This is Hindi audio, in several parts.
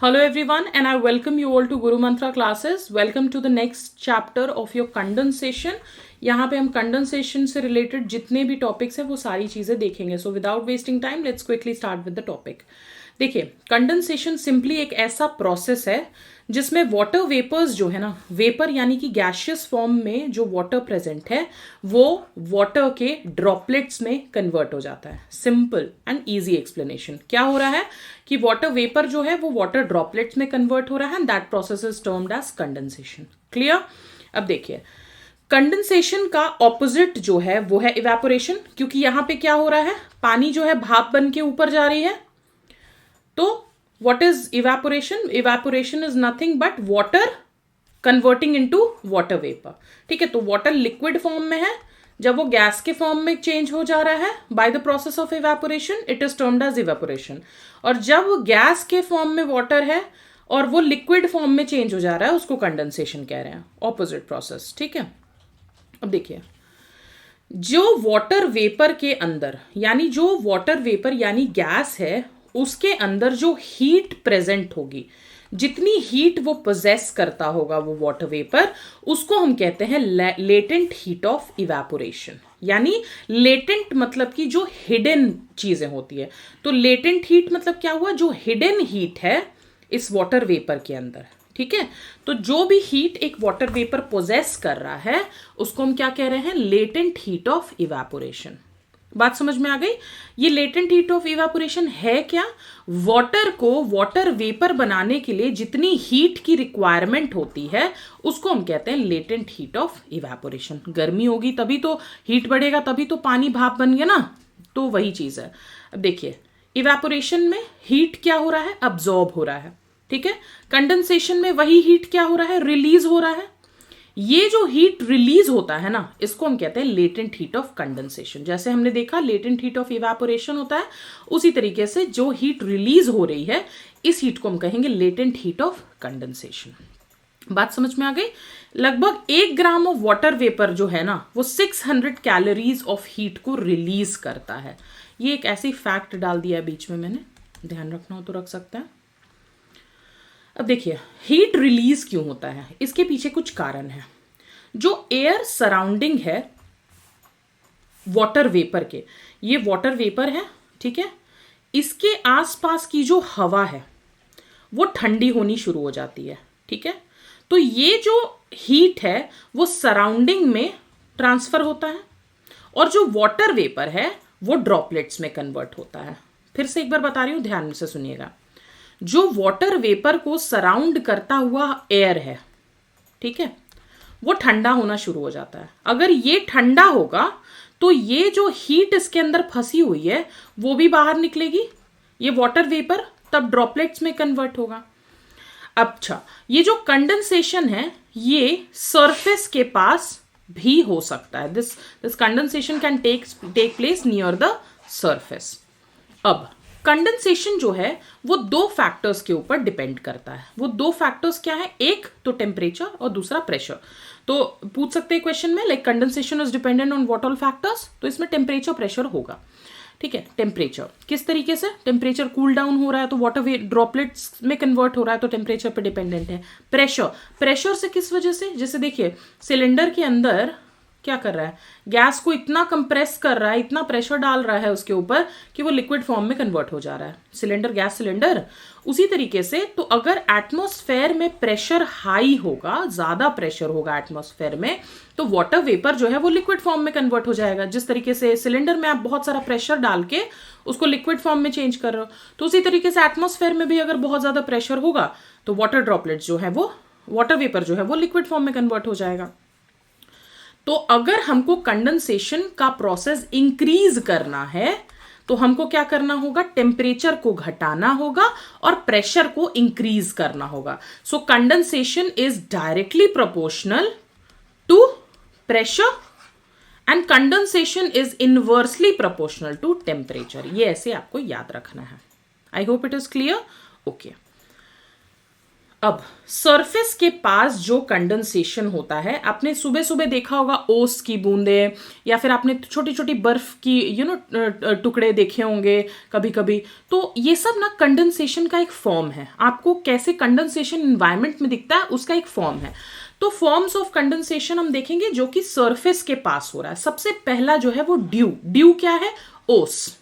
Hello everyone, and I welcome you all to Guru Mantra classes. Welcome to the next chapter of your condensation. यहाँ पे हम कंडेंसेशन से रिलेटेड जितने भी टॉपिक्स हैं वो सारी चीज़ें देखेंगे. So without wasting time let's quickly start with the topic. देखिए, कंडेंसेशन सिंपली एक ऐसा प्रोसेस है जिसमें वाटर वेपर्स जो है ना, वेपर यानी कि गैशियस फॉर्म में जो वाटर प्रेजेंट है वो वाटर के ड्रॉपलेट्स में कन्वर्ट हो जाता है. Simple and easy explanation. क्या हो रहा है कि वाटर वेपर जो है वो वाटर ड्रॉपलेट्स में कन्वर्ट हो रहा है and that process is termed as condensation. Clear? अब देखिए, कंडेंसेशन का ऑपोजिट जो है वो है इवेपोरेशन, क्योंकि यहां पे क्या हो रहा है, पानी जो है भाप बन के ऊपर जा रही है. तो what is evaporation? Evaporation is nothing but water converting into water vapour. ठीक है, तो वाटर लिक्विड फॉर्म में है, जब वो गैस के फॉर्म में चेंज हो जा रहा है by the process of evaporation it is termed as evaporation. और जब गैस के फॉर्म में वाटर है और वो लिक्विड फॉर्म में चेंज हो जा रहा है उसको कंडेंसेशन कह रहे हैं. Opposite process. ठीक है, अब देखिए, जो वाटर वेपर के अंदर यानी जो वाटर वेपर यानी गैस है उसके अंदर जो हीट प्रेजेंट होगी, जितनी हीट वो पोजेस करता होगा वो वाटर वेपर, उसको हम कहते हैं लेटेंट हीट ऑफ इवेपोरेशन. यानी लेटेंट मतलब कि जो हिडन चीजें होती है. तो लेटेंट हीट मतलब क्या हुआ, जो हिडन हीट है इस वाटर वेपर के अंदर. ठीक है, तो जो भी हीट एक वाटर वेपर पोजेस कर रहा है उसको हम क्या कह रहे हैं, लेटेंट हीट ऑफ इवेपोरेशन. बात समझ में आ गई? ये लेटेंट हीट ऑफ इवेपोरेशन है क्या? वाटर को वाटर वेपर बनाने के लिए जितनी हीट की रिक्वायरमेंट होती है उसको हम कहते हैं लेटेंट हीट ऑफ इवेपोरेशन. गर्मी होगी तभी तो हीट बढ़ेगा, तभी तो पानी भाप बन गया ना. तो वही चीज है. अब देखिए, इवेपोरेशन में हीट क्या हो रहा है, अब्जॉर्ब हो रहा है. ठीक है, कंडेंसेशन में वही हीट क्या हो रहा है, रिलीज हो रहा है. ये जो हीट रिलीज होता है ना इसको हम कहते हैं लेटेंट हीट ऑफ कंडेंसेशन. जैसे हमने देखा लेटेंट हीट ऑफ इवेपोरेशन होता है, उसी तरीके से जो हीट रिलीज हो रही है इस हीट को हम कहेंगे लेटेंट हीट ऑफ कंडेंसेशन. बात समझ में आ गई? लगभग 1 ग्राम ऑफ वाटर वेपर जो है ना वो 600 कैलोरीज ऑफ हीट को रिलीज करता है. ये एक ऐसी फैक्ट डाल दिया है बीच में मैंने, ध्यान रखना हो तो रख सकते हैं. अब देखिए, हीट रिलीज क्यों होता है, इसके पीछे कुछ कारण है. जो एयर सराउंडिंग है वाटर वेपर के, ये वाटर वेपर है. ठीक है, इसके आसपास की जो हवा है वो ठंडी होनी शुरू हो जाती है. ठीक है, तो ये जो हीट है वो सराउंडिंग में ट्रांसफर होता है और जो वाटर वेपर है वो ड्रॉपलेट्स में कन्वर्ट होता है. फिर से एक बार बता रही हूं, ध्यान से सुनिएगा. जो वाटर वेपर को सराउंड करता हुआ एयर है, ठीक है, वो ठंडा होना शुरू हो जाता है. अगर ये ठंडा होगा तो ये जो हीट इसके अंदर फंसी हुई है वो भी बाहर निकलेगी, ये वाटर वेपर तब ड्रॉपलेट्स में कन्वर्ट होगा. अच्छा, ये जो कंडेंसेशन है ये सरफेस के पास भी हो सकता है. This condensation can take place near the surface. अब कंडेंसेशन जो है वो 2 फैक्टर्स के ऊपर डिपेंड करता है. वो 2 फैक्टर्स क्या है, एक तो टेम्परेचर और दूसरा प्रेशर. तो पूछ सकते हैं क्वेश्चन में, like condensation is dependent on what all factors, तो इसमें टेम्परेचर प्रेशर होगा. ठीक है, टेम्परेचर किस तरीके से, टेम्परेचर कूल डाउन हो रहा है तो वाटर ड्रॉपलेट्स में कन्वर्ट हो रहा है तो टेम्परेचर पे डिपेंडेंट है. प्रेशर से किस वजह से, जैसे देखिए सिलेंडर के अंदर क्या कर रहा है, गैस को इतना कंप्रेस कर रहा है, इतना प्रेशर डाल रहा है उसके ऊपर कि वो लिक्विड फॉर्म में कन्वर्ट हो जा रहा है. Cylinder, gas cylinder. उसी तरीके से तो अगर एटमॉस्फेयर में प्रेशर हाई होगा, ज्यादा प्रेशर होगा एटमॉस्फेयर में, तो वाटर वेपर जो है वो लिक्विड फॉर्म में कन्वर्ट हो जाएगा. जिस तरीके से सिलेंडर में आप बहुत सारा प्रेशर डाल के उसको लिक्विड फॉर्म में चेंज कर रहे हो, तो उसी तरीके से एटमॉस्फेयर में भी अगर बहुत ज्यादा प्रेशर होगा तो वाटर ड्रॉपलेट्स जो है वो, वाटर वेपर जो है वो लिक्विड फॉर्म में कन्वर्ट हो जाएगा. तो अगर हमको कंडेंसेशन का प्रोसेस इंक्रीज करना है तो हमको क्या करना होगा, टेम्परेचर को घटाना होगा और प्रेशर को इंक्रीज करना होगा. So condensation is directly proportional to pressure and condensation is inversely proportional to temperature. ये ऐसे आपको याद रखना है. I hope it is clear. Okay, अब सरफेस के पास जो कंडेंसेशन होता है, आपने सुबह सुबह देखा होगा ओस की बूंदें, या फिर आपने छोटी छोटी बर्फ की टुकड़े देखे होंगे कभी कभी। तो ये सब ना कंडेंसेशन का एक फॉर्म है। आपको कैसे कंडेंसेशन इन्वायरमेंट में दिखता है उसका एक फॉर्म है। तो फॉर्म्स ऑफ कंडेंसेशन हम देखेंगे जो कि सरफेस के पास हो रहा है। सबसे पहला जो है वो ड्यू। ड्यू क्या है? ओस।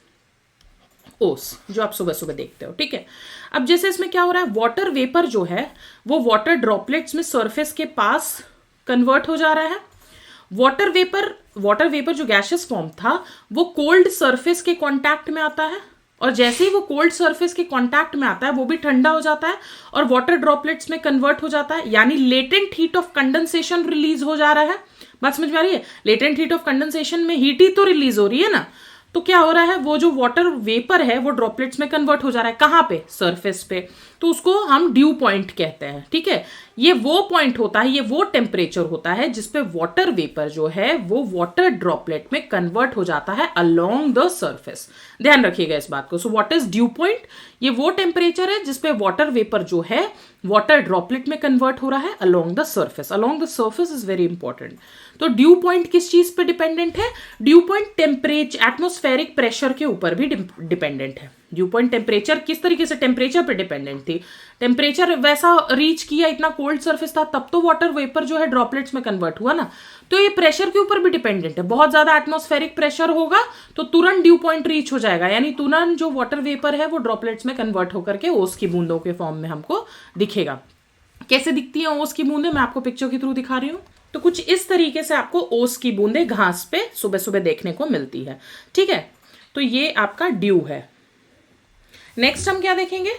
ओस जो आप सुबह सुबह देखते हो, ठीक है। अब जैसे इसमें क्या हो रहा है, वाटर वेपर जो है वो वाटर ड्रॉपलेट्स में सरफेस के पास कन्वर्ट हो जा रहा है। वाटर वेपर जो गैसियस फॉर्म था वो कोल्ड सरफेस के कांटेक्ट में आता है, और जैसे ही वो कोल्ड सरफेस के कांटेक्ट में आता है वो भी ठंडा हो जाता है और वाटर ड्रॉपलेट्स में कन्वर्ट हो जाता है, यानी latent heat of condensation release हो जा रहा है। बात समझ में आ रही है? लेटेंट हीट ऑफ कंडेंसेशन में हीट ही तो रिलीज हो रही है ना। तो क्या हो रहा है, वो जो वाटर वेपर है वो ड्रॉपलेट्स में कन्वर्ट हो जा रहा है। कहाँ पे? सरफेस पे। तो उसको हम ड्यू पॉइंट कहते हैं, ठीक है। ये वो पॉइंट होता है, ये वो टेम्परेचर होता है जिसपे वाटर वेपर जो है वो वाटर ड्रॉपलेट में कन्वर्ट हो जाता है अलोंग द सरफेस। ध्यान रखिएगा इस बात को। So what is due point? ये वो टेम्परेचर है जिसपे वाटर वेपर जो है वाटर ड्रॉपलेट में कन्वर्ट हो रहा है along the surface. Along the surface is very important. तो ड्यू पॉइंट किस चीज पे डिपेंडेंट है? Due point temperature, atmospheric pressure के ऊपर भी डिपेंडेंट है। ड्यू पॉइंट टेम्परेचर किस तरीके से? टेम्परेचर पे डिपेंडेंट थी। टेम्परेचर वैसा रीच किया, इतना कोल्ड सरफेस था, तब तो वाटर वेपर जो है ड्रॉपलेट्स में कन्वर्ट हुआ ना। तो ये प्रेशर के ऊपर भी डिपेंडेंट है। बहुत ज्यादा एटमॉस्फेरिक प्रेशर होगा तो तुरंत ड्यू पॉइंट रीच हो जाएगा, यानी तुरंत जो वाटर वेपर है वो ड्रॉपलेट्स में कन्वर्ट होकर के ओस की बूंदों के फॉर्म में हमको दिखेगा। कैसे दिखती है ओस की बूंदें? मैं आपको पिक्चर के थ्रू दिखा रही हूँ। तो कुछ इस तरीके से आपको ओस की बूंदें घास पे सुबह सुबह देखने को मिलती है, ठीक है। तो ये आपका ड्यू है। नेक्स्ट हम क्या देखेंगे?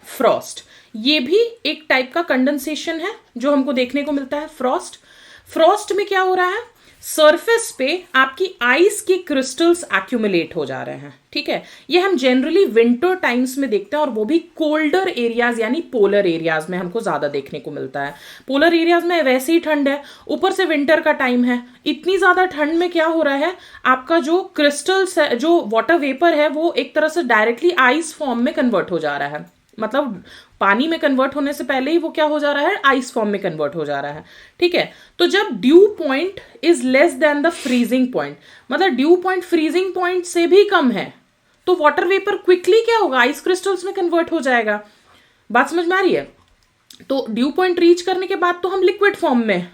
फ्रॉस्ट। ये भी एक टाइप का कंडेंसेशन है जो हमको देखने को मिलता है। फ्रॉस्ट में क्या हो रहा है, सरफेस पे आपकी आइस के क्रिस्टल्स एक्यूमुलेट हो जा रहे हैं, ठीक है। ये हम जनरली विंटर टाइम्स में देखते हैं, और वो भी कोल्डर एरियाज यानी पोलर एरियाज में हमको ज्यादा देखने को मिलता है। पोलर एरियाज में वैसे ही ठंड है, ऊपर से विंटर का टाइम है। इतनी ज्यादा ठंड में क्या हो रहा है, आपका जो क्रिस्टल्स है, जो वाटर वेपर है, वो एक तरह से डायरेक्टली आइस फॉर्म में कन्वर्ट हो जा रहा है। मतलब पानी में कन्वर्ट होने से पहले ही वो क्या हो जा रहा है, आइस फॉर्म में कन्वर्ट हो जा रहा है, ठीक है। तो जब due point is less than the freezing point, मतलब ड्यू पॉइंट फ्रीजिंग पॉइंट से भी कम है, तो वाटर वेपर क्विकली क्या होगा, आइस क्रिस्टल्स में कन्वर्ट हो जाएगा। बात समझ में आ रही है? तो ड्यू पॉइंट रीच करने के बाद तो हम लिक्विड फॉर्म में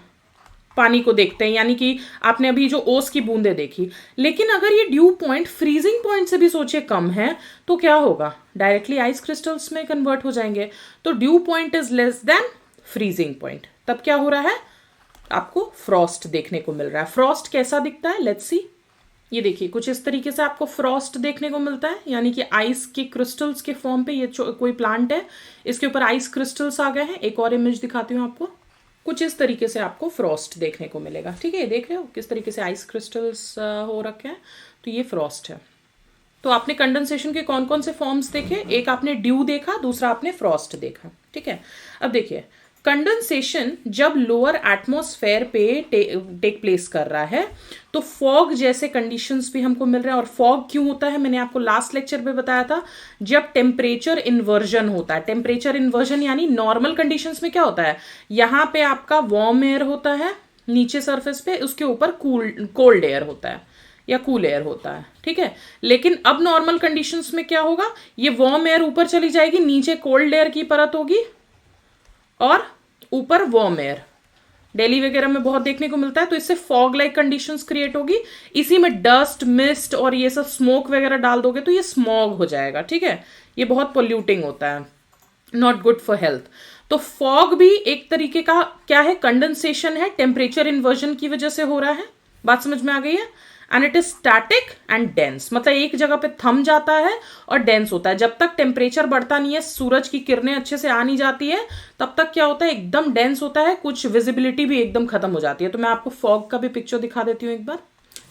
पानी को देखते हैं, यानी कि आपने अभी जो ओस की बूंदें देखी। लेकिन अगर ये ड्यू पॉइंट फ्रीजिंग पॉइंट से भी सोचिए कम है तो क्या होगा, डायरेक्टली आइस क्रिस्टल्स में कन्वर्ट हो जाएंगे। तो due point is less than freezing point, तब क्या हो रहा है, आपको फ्रॉस्ट देखने को मिल रहा है। फ्रॉस्ट कैसा दिखता है, लेट्स सी। ये देखिए कुछ इस तरीके से आपको फ्रॉस्ट देखने को मिलता है, यानी कि आइस के क्रिस्टल्स के फॉर्म पे ये कोई प्लांट है, इसके ऊपर आइस क्रिस्टल्स आ गए हैं। एक और इमेज दिखाती हूँ आपको। कुछ इस तरीके से आपको फ्रॉस्ट देखने को मिलेगा, ठीक है। देख रहे हो किस तरीके से आइस क्रिस्टल्स हो रखे हैं, तो ये फ्रॉस्ट है। तो आपने कंडेंसेशन के कौन कौन से फॉर्म्स देखे? एक आपने ड्यू देखा, दूसरा आपने फ्रॉस्ट देखा, ठीक है। अब देखिए कंडेंसेशन जब लोअर एटमॉस्फेयर पे टेक प्लेस कर रहा है तो फॉग जैसे कंडीशंस भी हमको मिल रहा है। और फॉग क्यों होता है, मैंने आपको लास्ट लेक्चर में बताया था, जब टेम्परेचर इन्वर्जन होता है। टेम्परेचर इन्वर्जन यानी नॉर्मल कंडीशंस में क्या होता है, यहाँ पे आपका वार्म एयर होता है नीचे सरफेस पे, उसके ऊपर कोल्ड एयर होता है या कूल एयर होता है, ठीक है। लेकिन अब नॉर्मल कंडीशंस में क्या होगा, ये वार्म एयर ऊपर चली जाएगी, नीचे कोल्ड एयर की परत होगी और ऊपर वार्म एयर। दिल्ली वगैरह में बहुत देखने को मिलता है। तो इससे फॉग लाइक कंडीशंस क्रिएट होगी। इसी में डस्ट, मिस्ट और ये सब स्मोक वगैरह डाल दोगे तो ये स्मॉग हो जाएगा, ठीक है। ये बहुत पोल्यूटिंग होता है, नॉट गुड फॉर हेल्थ। तो फॉग भी एक तरीके का क्या है, कंडेंसेशन है, टेम्परेचर इन्वर्जन की वजह से हो रहा है। बात समझ में आ गई है? And it is static and dense, मतलब एक जगह पे थम जाता है और डेंस होता है। जब तक टेम्परेचर बढ़ता नहीं है, सूरज की किरणें अच्छे से आ नहीं जाती है, तब तक क्या होता है, एकदम डेंस होता है, कुछ विजिबिलिटी भी एकदम खत्म हो जाती है। तो मैं आपको फॉग का भी पिक्चर दिखा देती हूँ एक बार।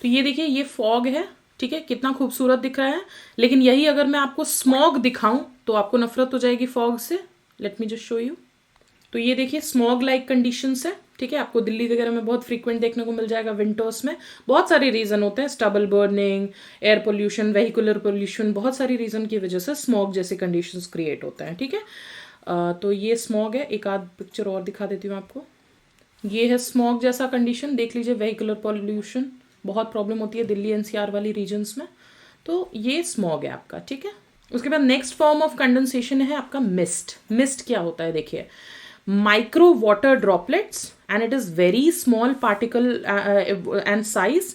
तो ये देखिए ये फॉग है, ठीक है, कितना खूबसूरत दिख रहा है। लेकिन यही अगर मैं आपको स्मॉग दिखाऊं तो आपको नफरत हो जाएगी फॉग से। Let me just show you. तो ये देखिए स्मॉग लाइक कंडीशंस है, ठीक है। आपको दिल्ली वगैरह में बहुत फ्रीक्वेंट देखने को मिल जाएगा विंटर्स में। बहुत सारे रीजन होते हैं, stubble burning, air pollution, vehicular pollution, बहुत सारी रीजन की वजह से स्मॉग जैसे कंडीशंस क्रिएट होते हैं, ठीक है। तो ये स्मॉग है। एक आध पिक्चर और दिखा देती हूँ आपको। ये है स्मॉग जैसा कंडीशन, देख लीजिए। वेहिकुलर पॉल्यूशन बहुत प्रॉब्लम होती है दिल्ली एनसीआर वाली रीजन्स में, तो ये स्मॉग है आपका, ठीक है। उसके बाद नेक्स्ट फॉर्म ऑफ कंडेंसेशन है आपका मिस्ट। मिस्ट क्या होता है देखिए, micro water droplets and it is very small particle and size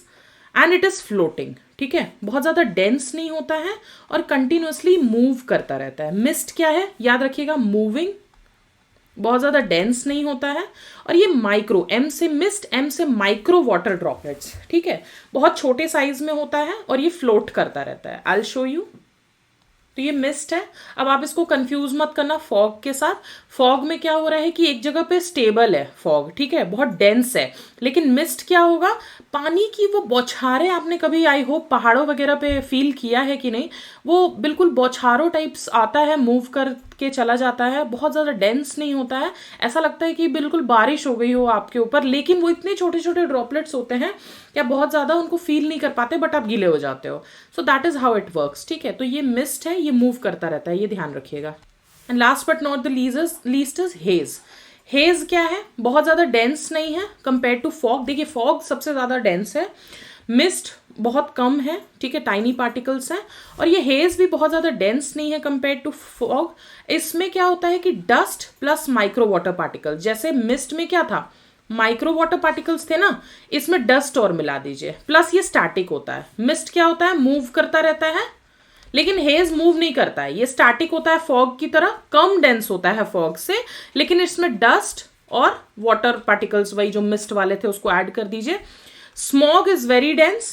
and it is floating, ठीक है। बहुत ज़्यादा डेंस नहीं होता है और कंटिन्यूसली मूव करता रहता है। मिस्ट क्या है, याद रखिएगा, मूविंग, बहुत ज़्यादा डेंस नहीं होता है। और ये माइक्रो, एम से मिस्ट, एम से माइक्रो वाटर ड्रॉपलेट्स, ठीक है, बहुत छोटे साइज में होता है और ये फ्लोट करता रहता है। I will show you. तो ये मिस्ट है। अब आप इसको कंफ्यूज मत करना फॉग के साथ। फॉग में क्या हो रहा है कि एक जगह पे स्टेबल है फॉग, ठीक है, बहुत डेंस है। लेकिन मिस्ट क्या होगा, पानी की वो बौछारें, आपने कभी आई होप पहाड़ों वगैरह पे फील किया है कि नहीं, वो बिल्कुल बौछारों टाइप्स आता है, मूव करके चला जाता है, बहुत ज़्यादा डेंस नहीं होता है। ऐसा लगता है कि बिल्कुल बारिश हो गई हो आपके ऊपर, लेकिन वो इतने छोटे छोटे ड्रॉपलेट्स होते हैं कि आप बहुत ज़्यादा उनको फील नहीं कर पाते, बट आप गीले हो जाते हो। So that is how it works, ठीक है। तो ये मिस्ट है, ये मूव करता रहता है, ये ध्यान रखिएगा। And last but not the least is hedge. Hedge क्या है, बहुत ज़्यादा डेंस नहीं है कंपेयर टू फॉग। देखिए फॉग सबसे ज़्यादा डेंस है, मिस्ट बहुत कम है, ठीक है, टाइनी पार्टिकल्स हैं। और ये हेज भी बहुत ज़्यादा डेंस नहीं है कंपेयर टू फॉग। इसमें क्या होता है कि dust plus micro water particle, जैसे मिस्ट में क्या था, माइक्रो वाटर पार्टिकल्स थे ना, इसमें डस्ट और मिला दीजिए, प्लस ये स्टैटिक होता है। मिस्ट क्या होता है, मूव करता रहता है, लेकिन हेज मूव नहीं करता है, ये स्टैटिक होता है फॉग की तरह, कम डेंस होता है फॉग से, लेकिन इसमें डस्ट और वाटर पार्टिकल्स, वही जो मिस्ट वाले थे उसको ऐड कर दीजिए। Smog is very dense,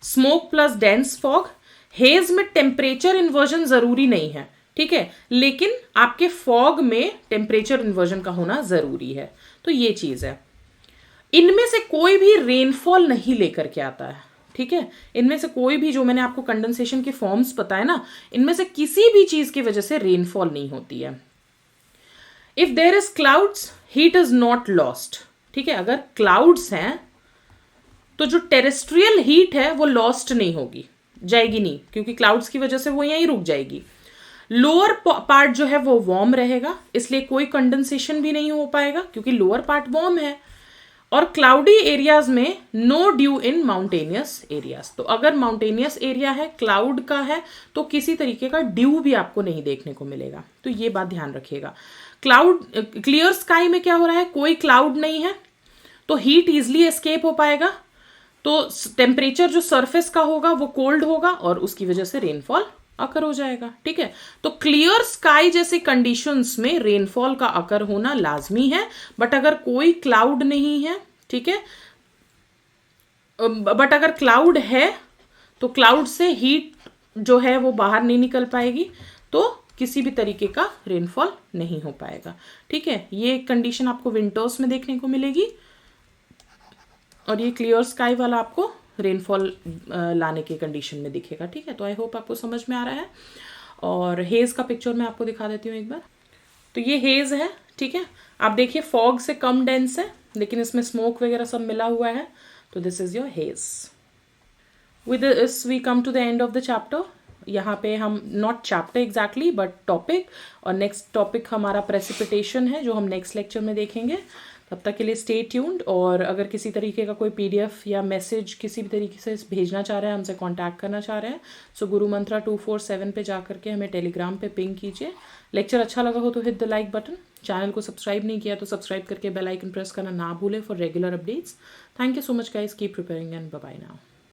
smoke plus dense fog. Hedge में टेम्परेचर इन्वर्जन जरूरी नहीं है, ठीक है, लेकिन आपके फॉग में टेम्परेचर इन्वर्जन का होना जरूरी है। तो ये चीज है। इनमें से कोई भी रेनफॉल नहीं लेकर के आता है, ठीक है। इनमें से कोई भी, जो मैंने आपको कंडेंसेशन के फॉर्म्स बताए ना, इनमें से किसी भी चीज की वजह से रेनफॉल नहीं होती है। If there is clouds, heat is not lost, ठीक है। अगर क्लाउड्स हैं तो जो टेरेस्ट्रियल हीट है वो लॉस्ट नहीं होगी, जाएगी नहीं, क्योंकि क्लाउड्स की वजह से वो यहीं रुक जाएगी। लोअर पार्ट जो है वो वार्म रहेगा, इसलिए कोई कंडेंसेशन भी नहीं हो पाएगा, क्योंकि लोअर पार्ट वार्म है। और क्लाउडी एरियाज में no dew in mountainous areas. तो अगर माउंटेनियस एरिया है, क्लाउड का है, तो किसी तरीके का ड्यू भी आपको नहीं देखने को मिलेगा। तो ये बात ध्यान रखिएगा। क्लाउड, क्लियर स्काई में क्या हो रहा है, कोई क्लाउड नहीं है, तो हीट इजिली एस्केप हो पाएगा, तो टेम्परेचर जो सरफेस का होगा वो कोल्ड होगा और उसकी वजह से रेनफॉल अकर हो जाएगा, ठीक है। तो क्लियर स्काई जैसे कंडीशंस में रेनफॉल का अकर होना लाजमी है। बट अगर कोई क्लाउड नहीं है, ठीक है, बट अगर क्लाउड है तो क्लाउड से हीट जो है वो बाहर नहीं निकल पाएगी, तो किसी भी तरीके का रेनफॉल नहीं हो पाएगा, ठीक है। ये कंडीशन आपको विंटर्स में देखने को मिलेगी और ये क्लियर स्काई वाला आपको रेनफॉल लाने के कंडीशन में दिखेगा, ठीक है। तो आई होप आपको समझ में आ रहा है। और हेज का पिक्चर मैं आपको दिखा देती हूँ एक बार। तो ये हेज है, ठीक है। आप देखिए फॉग से कम डेंस है, लेकिन इसमें स्मोक वगैरह सब मिला हुआ है, तो this is your haze. With this we come to the end of the chapter. यहाँ पे हम not chapter exactly but topic, और नेक्स्ट टॉपिक हमारा प्रेसिपिटेशन है जो हम नेक्स्ट लेक्चर में देखेंगे। तब तक के लिए स्टे ट्यून्ड। और अगर किसी तरीके का कोई पीडीएफ या मैसेज किसी भी तरीके से भेजना चाह रहे हैं, हमसे कांटेक्ट करना चाह रहे हैं, सो गुरु मंत्रा 247 पे जा करके हमें टेलीग्राम पे पिंग कीजिए। लेक्चर अच्छा लगा हो तो hit the like button. Channel को सब्सक्राइब नहीं किया तो सब्सक्राइब करके बेल आइकन प्रेस करना ना भूले for regular updates. Thank you so much guys, keep preparing and bye bye now.